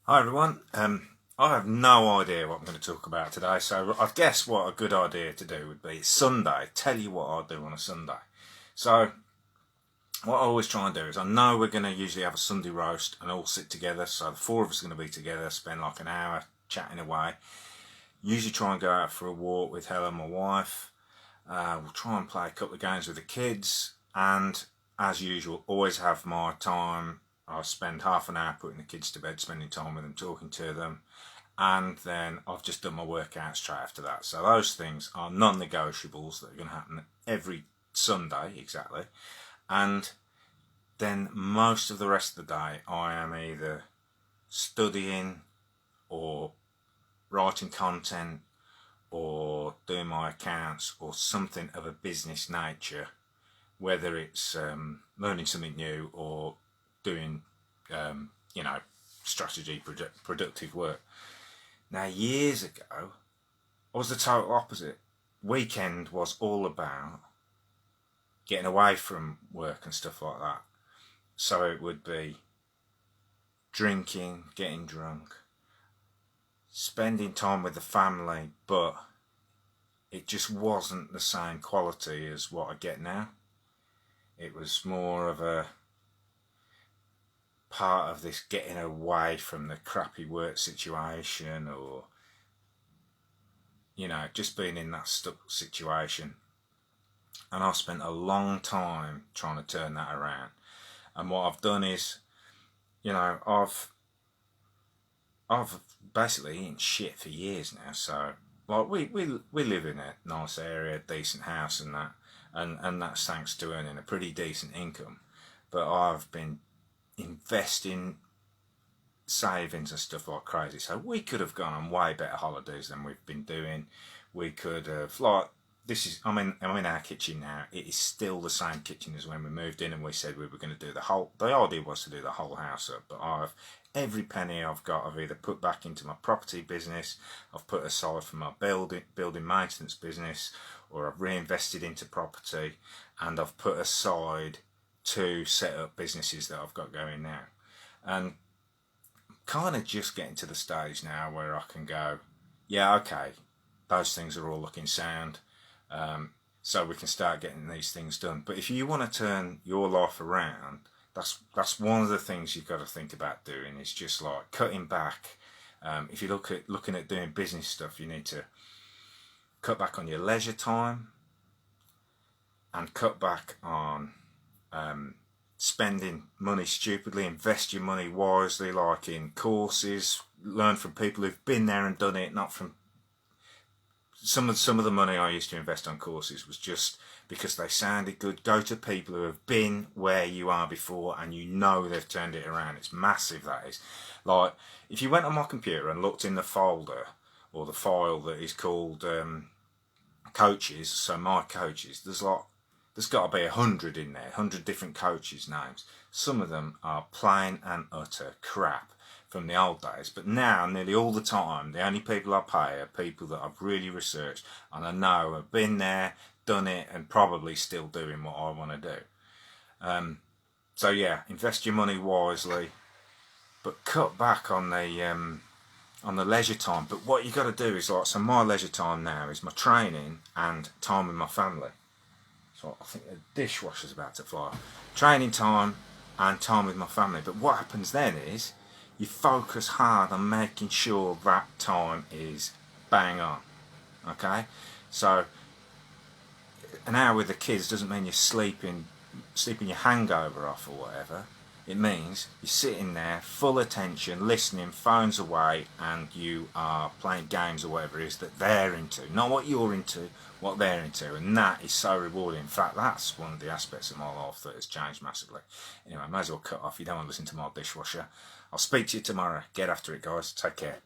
Hi everyone. I have no idea what I'm going to talk about today, so I guess what a good idea to do would be Sunday. Tell you what I'll do on a Sunday. So what I always try and do is I know we're going to usually have a Sunday roast and all sit together. So the four of us are going to be together, spend like an hour chatting away. Usually try and go out for a walk with Helen, my wife. We'll try and play a couple of games with the kids, and as usual, always have my time. I'll spend half an hour putting the kids to bed, spending time with them, talking to them, and then I've just done my workout straight after that. So those things are non-negotiables that are going to happen every Sunday, exactly. And then most of the rest of the day, I am either studying or writing content or doing my accounts or something of a business nature, whether it's learning something new or doing, strategy, productive work. Now, years ago, I was the total opposite. Weekend was all about getting away from work and stuff like that. So it would be drinking, getting drunk, spending time with the family, but it just wasn't the same quality as what I get now. It was more of a part of this getting away from the crappy work situation, or just being in that stuck situation. And I spent a long time trying to turn that around. And what I've done is, I've basically eaten shit for years now. So like we live in a nice area, decent house and that, and that's thanks to earning a pretty decent income. But I've been investing savings and stuff like crazy. So we could have gone on way better holidays than we've been doing. We could have I'm in our kitchen now. It is still the same kitchen as when we moved in, and we said we were going to do the idea was to do the whole house up, but every penny I've got I've either put back into my property business, I've put aside for my building maintenance business, or I've reinvested into property, and I've put aside to set up businesses that I've got going now. And kind of just getting to the stage now where I can go, yeah, okay, those things are all looking sound. So we can start getting these things done. But if you want to turn your life around, that's one of the things you've got to think about doing. Is just like cutting back. If you're looking at doing business stuff, you need to cut back on your leisure time and cut back on spending money stupidly. Invest your money wisely, like in courses. Learn from people who've been there and done it, not from some of the money I used to invest on courses was just because they sounded good. Go to people who have been where you are before and they've turned it around. It's massive, that is. Like, if you went on my computer and looked in the folder or the file that is called coaches, so my coaches, there's got to be 100 in there, 100 different coaches' names. Some of them are plain and utter crap from the old days, but now nearly all the time the only people I pay are people that I've really researched and I know have been there, done it, and probably still doing what I want to do. So yeah, invest your money wisely, but cut back on the leisure time. But what you got to do is so my leisure time now is my training and time with my family. So I think the dishwasher's about to fly. Training time and time with my family. But what happens then is you focus hard on making sure that time is bang on. Okay? So an hour with the kids doesn't mean you're sleeping your hangover off or whatever. It means you're sitting there, full attention, listening, phones away, and you are playing games or whatever it is that they're into. Not what you're into, what they're into. And that is so rewarding. In fact, that's one of the aspects of my life that has changed massively. Anyway, I may as well cut off. You don't want to listen to my dishwasher. I'll speak to you tomorrow. Get after it, guys. Take care.